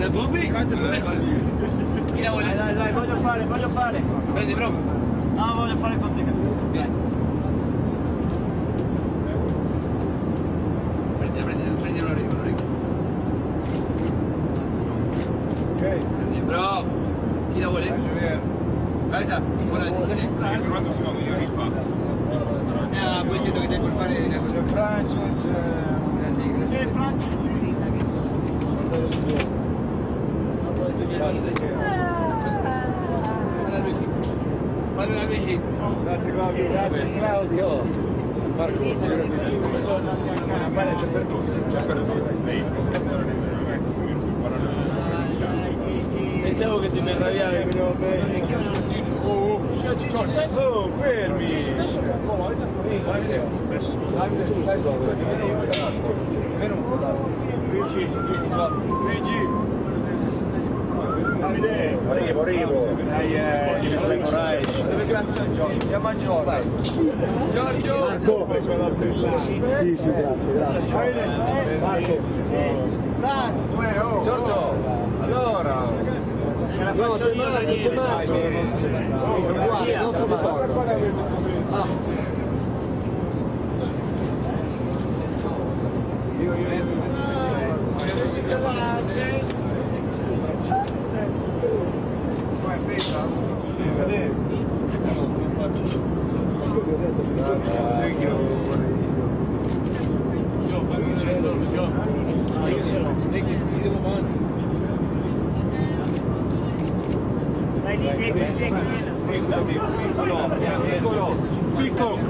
Da dubbi? Grazie per chi la vuole? Dai, voglio fare. Prendi, prof. No, voglio fare con te. Dai. Prendi l'origo. Ok. Prendi, prof. Chi la vuole? Casa, fuori la sessione? Quando si va io ripasso. Poi sento che devi per fare una cosa. C'è Francia, c'è... Sì, Francia. Fallo una bici. Grazie Claudio. Grazie Claudio. Marco, c'è per tutti. Già per lei, Pensavo che ti verraviavi, però oh, fermi! Luigi! Vorrevo! Dai, ci sono Reich! Dove grazie a Giorgio? Andiamo a Giorgio! Giorgio! Marco! Sì, grazie. Marco! Giorgio! Allora! No, c'è Marco! Uguale, non come Piccolo!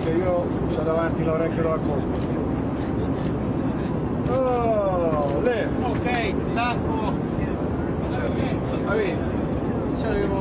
Che io sto davanti l'orecchio della colpa. Oh, lei! Ok, tasco. Va bene. Ce l'avevo